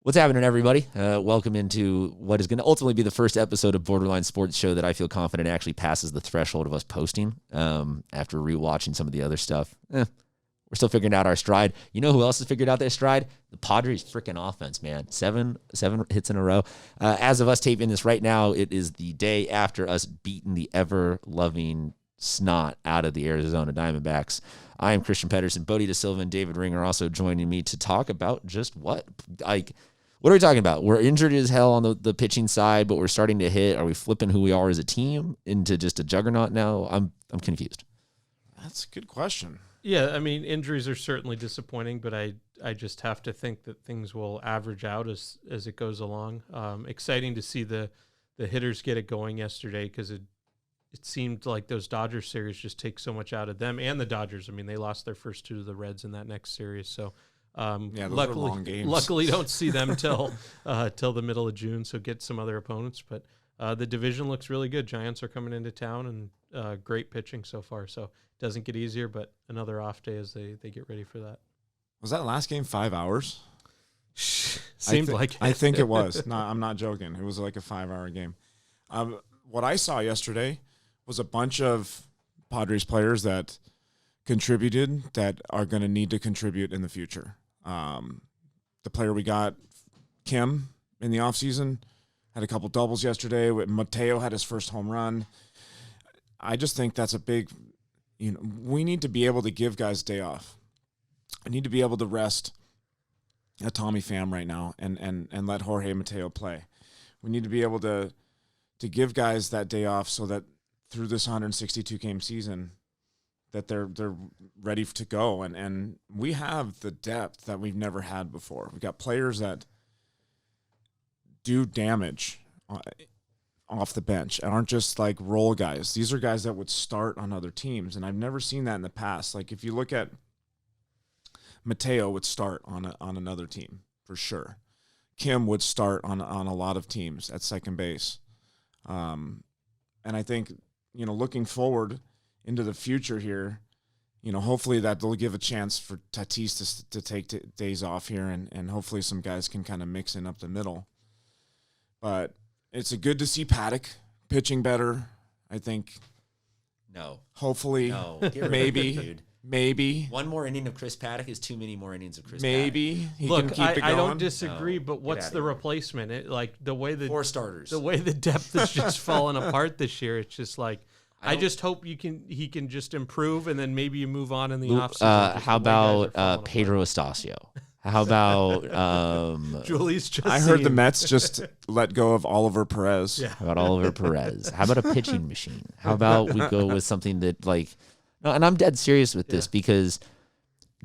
What's happening, everybody? Welcome into what is going to ultimately be the first episode of Borderline Sports Show that I feel confident actually passes the threshold of us posting after rewatching some of the other stuff. We're still figuring out our stride. You know who else has figured out their stride? The Padres freaking offense, man. Seven hits in a row. As of us taping this right now, it is the day after us beating the ever-loving snot out of the Arizona Diamondbacks. I am Christian Pedersen. Bodie De Silva and David Ring are also joining me to talk about just what are we talking about? We're injured as hell on the pitching side, but we're starting to hit. Are we flipping who we are as a team into just a juggernaut now? I'm confused. That's a good question. Yeah, I mean, injuries are certainly disappointing, but I just have to think that things will average out as it goes along. Exciting to see the hitters get it going yesterday because it seemed like those Dodgers series just take so much out of them and the Dodgers. I mean, they lost their first two to the Reds in that next series, so those are long games. Luckily, don't see them till the middle of June. So get some other opponents. But the division looks really good. Giants are coming into town and great pitching so far. So it doesn't get easier, but another off day as they get ready for that. Was that last game 5 hours? Seemed like it. I think it was. No, I'm not joking. It was like a 5-hour game. What I saw yesterday was a bunch of Padres players that contributed that are going to need to contribute in the future. The player we got, Kim, in the offseason, had a couple doubles yesterday. Mateo had his first home run. I just think that's a big, we need to be able to give guys day off. I need to be able to rest a Tommy Pham right now and let Jorge Mateo play. We need to be able to give guys that day off so that through this 162-game season, that they're ready to go. And we have the depth that we've never had before. We've got players that do damage off the bench and aren't just like role guys. These are guys that would start on other teams, and I've never seen that in the past. Like if you look at Mateo would start on another team for sure. Kim would start on a lot of teams at second base. And I think, looking forward into the future here, hopefully that will give a chance for Tatis to take days off here, and hopefully some guys can kind of mix in up the middle. But it's good to see Paddock pitching better, I think. No. Hopefully. No. Maybe. Dude. Maybe. One more inning of Chris Paddock is too many more innings of Chris Maybe. Paddock. He can keep it going. I don't disagree, No, but what's the replacement? The way 4 starters. The way the depth is just falling apart this year, it's just like I just hope he can just improve, and then maybe you move on in the offseason. How about Pedro Estacio? How about Julius Justine? I heard the Mets just let go of Oliver Perez. Yeah. How about Oliver Perez? How about a pitching machine? How about we go with something that no, and I'm dead serious with this because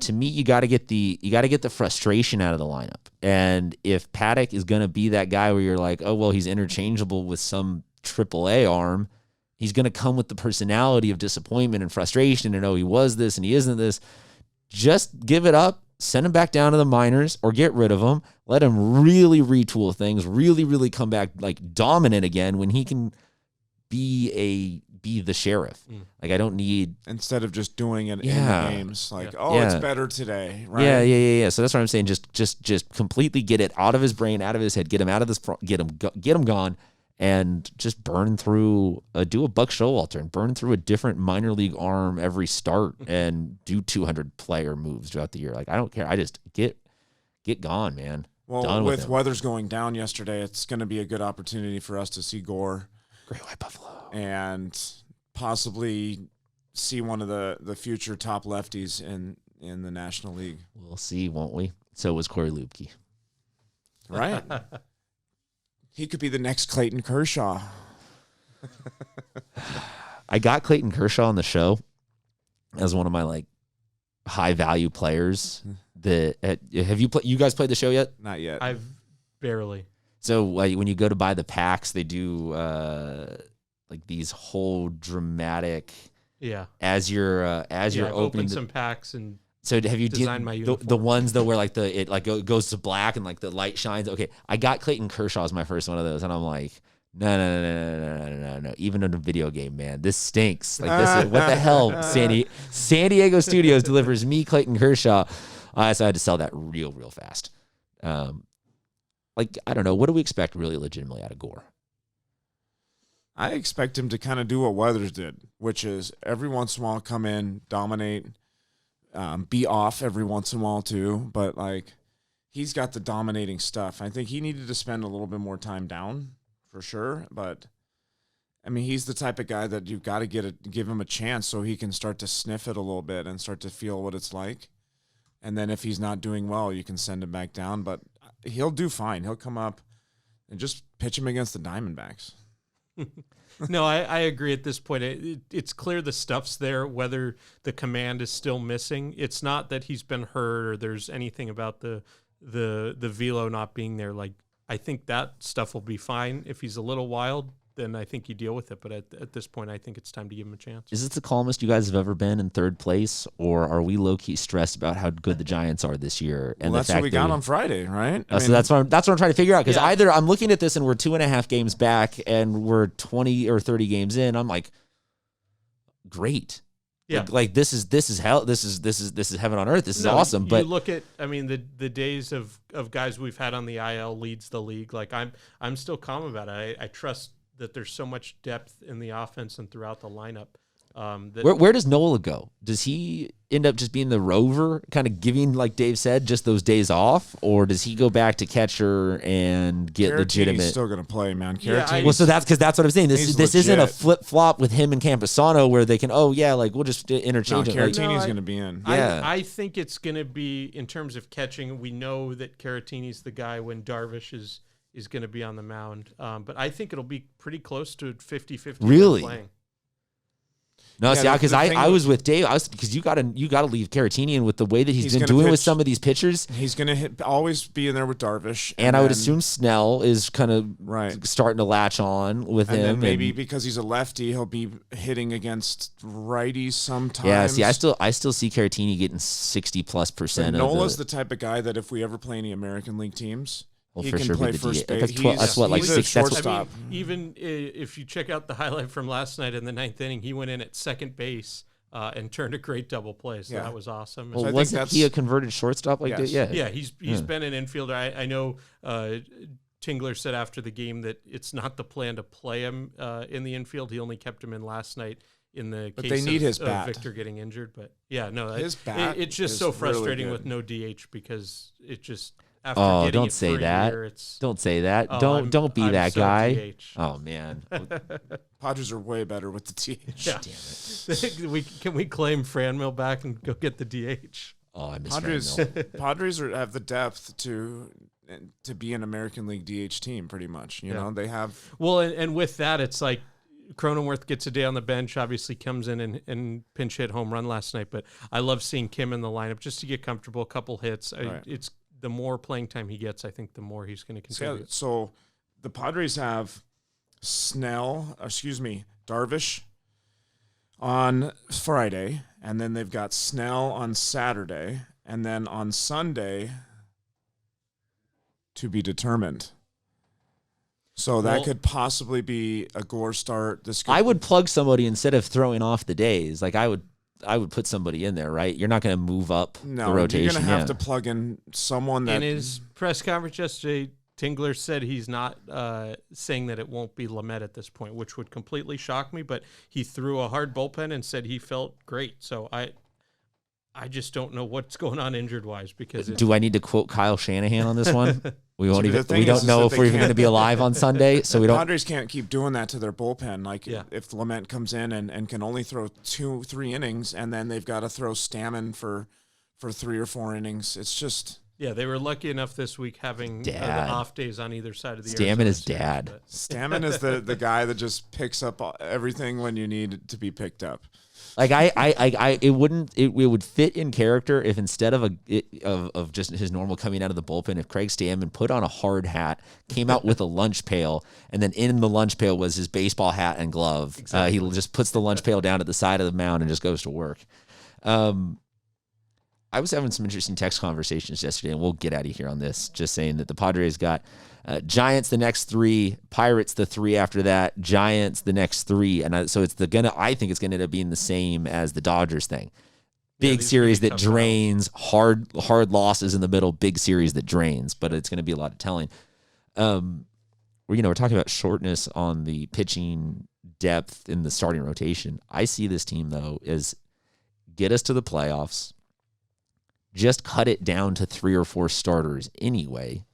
to me you got to get the frustration out of the lineup. And if Paddock is going to be that guy where you're like, "Oh, well, he's interchangeable with some AAA arm," he's going to come with the personality of disappointment and frustration and, "Oh, he was this and he isn't this." Just give it up. Send him back down to the minors or get rid of him. Let him really retool things, really, really come back dominant again when he can be the sheriff. I don't need... Instead of just doing it in the games. It's better today, right? Yeah. So that's what I'm saying. Just completely get it out of his brain, out of his head, get him out of this, get him gone, and just burn through, do a Buck Showalter and burn through a different minor league arm every start and do 200 player moves throughout the year. I don't care. I just get gone, man. Well, Done with him. Weathers going down yesterday, it's going to be a good opportunity for us to see Gore. Great White Buffalo. And possibly see one of the future top lefties in the National League. We'll see, won't we? So was Corey Lupke. Right? He could be the next Clayton Kershaw. I got Clayton Kershaw on the show as one of my high value players. Have you guys played the show yet? Not yet. I've barely. So when you go to buy the packs, they do these whole dramatic. Yeah. As you're opening opened some packs and. So have you designed my uniform. the ones though where it goes to black and the light shines? Okay, I got Clayton Kershaw as my first one of those, and I'm like, no. Even in a video game, man, this stinks. What the hell? San Diego Studios delivers me Clayton Kershaw. So I had to sell that real fast. Like, I don't know. What do we expect really legitimately out of Gore? I expect him to kind of do what Weathers did, which is every once in a while come in, dominate, be off every once in a while too. But like, he's got the dominating stuff. I think he needed to spend a little bit more time down for sure. But I mean, he's the type of guy that you've got to give him a chance so he can start to sniff it a little bit and start to feel what it's like. And then if he's not doing well, you can send him back down. But he'll do fine. He'll come up and just pitch him against the Diamondbacks. No, I agree at this point. It's clear the stuff's there, whether the command is still missing. It's not that he's been hurt or there's anything about the velo not being there. Like, I think that stuff will be fine. If he's a little wild, then I think you deal with it. But at this point, I think it's time to give him a chance. Is this the calmest you guys have ever been in third place, or are we low-key stressed about how good the Giants are this year? And well, that's what we got on Friday, right? So that's what I'm trying to figure out, because Yeah. either I'm looking at this and we're 2.5 games back and we're 20 or 30 games in. I'm like, great. Yeah. Like this is hell. This is heaven on earth. This is awesome. You But look at, I mean, the days of guys we've had on the IL leads the league. Like, I'm still calm about it. I trust that there's so much depth in the offense and throughout the lineup. where does Nola go? Does he end up just being the rover, kind of giving, like Dave said, just those days off, or does he go back to catcher and get Caratini's legitimate? still going to play, man. Yeah, Caratini. Well, so that's what I'm saying. He's This isn't a legit. flip flop with him and Campusano where they can, we'll just No, interchange it. Like, Caratini's I- going to be in. Yeah. I think it's going to be, in terms of catching, we know that Caratini's the guy when Darvish is going to be on the mound. But I think it'll be pretty close to 50-50 Really? playing. No, Yeah, see, because the thing I was with Dave. Because you got to leave Caratini in with the way that he's been gonna doing with pitch- some of these pitchers. He's going to always be in there with Darvish. And I would then- assume Snell is kind of Right. starting to latch on with And him. then maybe because he's a lefty, he'll be hitting against righties sometimes. yeah. See, I still see Caratini getting 60+% But of Nola's the. the type of guy that if we ever play any American League teams, Well, he for can sure play be the first DH. base. That's what, like He's a six. That's what, shortstop. I mean, even if you check out the highlight from last night in the 9th inning, he went in at second base and turned a great double play. So Yeah. that was awesome. well, I think wasn't he a that's- converted shortstop like that? Yes. Yeah. Yeah, he's been an infielder. I know Tingler said after the game that it's not the plan to play him in the infield. He only kept him in last night in the But case they need of, his of bat. Victor getting injured. But yeah, no, His bat it's just is so really frustrating good. with no DH because it just after Oh, getting don't it say for a that. year, it's Don't say that. oh, Don't be I'm that so guy. DH. Oh man. Padres are way better with the DH. Yeah. Can we claim Franmil back and go get the DH? Oh, I miss Padres, Franmil. Padres have the depth to be an American League DH team, pretty much. You Yeah. know, they have. Well, and with that, it's like Cronenworth gets a day on the bench, obviously comes in and pinch hit home run last night. But I love seeing Kim in the lineup just to get comfortable, a couple hits. Right. It's the more playing time he gets, I think the more he's going to contribute. So the Padres have Darvish on Friday, and then they've got Snell on Saturday, and then on Sunday to be determined. So that Well- could possibly be a Gore start. This could, I would plug somebody instead of throwing off the days. Like I would put somebody in there, right? You're not going to move up no, the rotation. you're going to have yeah. to plug in someone that In his press conference yesterday, Tingler said he's not saying that it won't be Lamet at this point, which would completely shock me. But he threw a hard bullpen and said he felt great. So I just don't know what's going on injured wise because Do I need to quote Kyle Shanahan on this one? We won't See, the even. thing We is don't that know if they we're even can't- going to be alive on Sunday, so we don't. Padres can't keep doing that to their bullpen. Like Yeah. if Lamet comes in and can only throw 2-3 innings, and then they've got to throw Stammen for 3 or 4 innings. It's just yeah, they were lucky enough this week having the Dad. off days on either side of the Stammen Arizona is series, dad. but- Stammen is the guy that just picks up everything when you need it to be picked up. Like it would fit in character if instead of of just his normal coming out of the bullpen, if Craig Stammen put on a hard hat, came out with a lunch pail, and then in the lunch pail was his baseball hat and glove. He just puts the lunch pail down at the side of the mound and just goes to work. I was having some interesting text conversations yesterday, and we'll get out of here on this. Just saying that the Padres got Giants the next 3, Pirates the 3 after that, Giants the next 3, and so it's I think it's gonna end up being the same as the Dodgers thing. Big these series really that tough drains, hard losses in the middle, big series that drains, but it's gonna be a lot of telling. We're talking about shortness on the pitching depth in the starting rotation. I see this team, though, as get us to the playoffs, just cut it down to 3 or 4 starters anyway.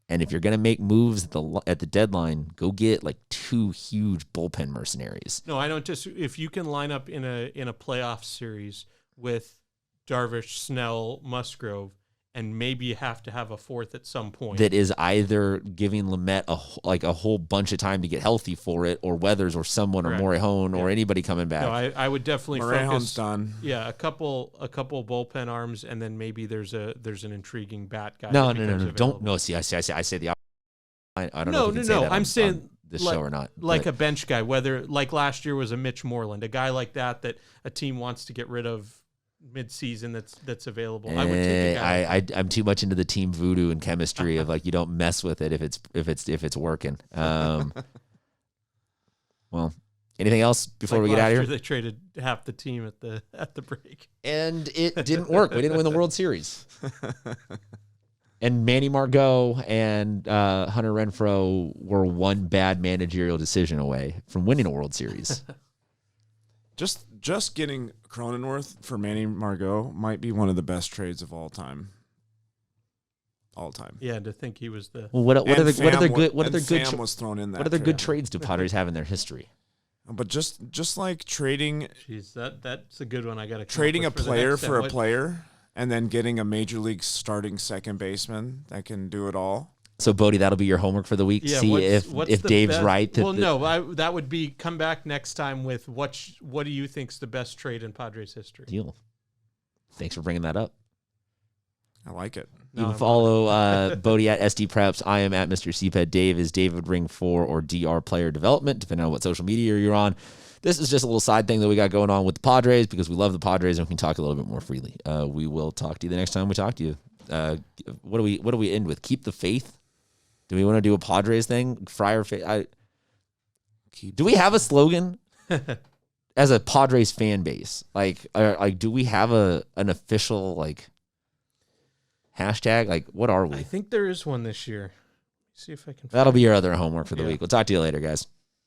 And if you're going to make moves at the deadline, go get like 2 huge bullpen mercenaries. No, I don't if you can line up in a playoff series with Darvish, Snell, Musgrove, and maybe you have to have a fourth at some point. That is either giving Lamet a whole bunch of time to get healthy for it, or Weathers, or someone, or Morejon, or anybody coming back. No, I would definitely focus. Done. Yeah, a couple bullpen arms, and then maybe there's an intriguing bat guy. No. Don't. No, see, I say the. I don't know. If you can say that I'm saying on this show or not. Like a bench guy, whether like last year was a Mitch Moreland, a guy like that a team wants to get rid of mid-season that's available. I would take a guy. I'm too much into the team voodoo and chemistry of like you don't mess with it if it's working. Well, anything else before we get out of here? They traded half the team at the break, and it didn't work. We didn't win the World Series. And Manny Margot and Hunter Renfroe were one bad managerial decision away from winning a World Series. Just getting Cronenworth for Manny Margot might be one of the best trades of all time. All time. Yeah, to think he was the. Well, what other good too. trades do Padres have in their history? But just like trading. Jeez, that's a good one. I got to trading a player for a player, and then getting a major league starting second baseman that can do it all. So, Bodie, that'll be your homework for the week. Yeah, see if Dave's right. That would be come back next time with what do you think's the best trade in Padres history? Deal. Thanks for bringing that up. I like it. You can follow Bodie at SD Preps. I am at Mr. CPED. Dave is David Ring 4 or DR Player Development, depending on what social media you're on. This is just a little side thing that we got going on with the Padres because we love the Padres and we can talk a little bit more freely. We will talk to you the next time we talk to you. What do we end with? Keep the faith. Do we want to do a Padres thing? Friar faith. Do we have a slogan as a Padres fan base? Like, do we have an official hashtag? Like, what are we? I think there is one this year. See if I can. That'll be your other homework for the week. We'll talk to you later, guys.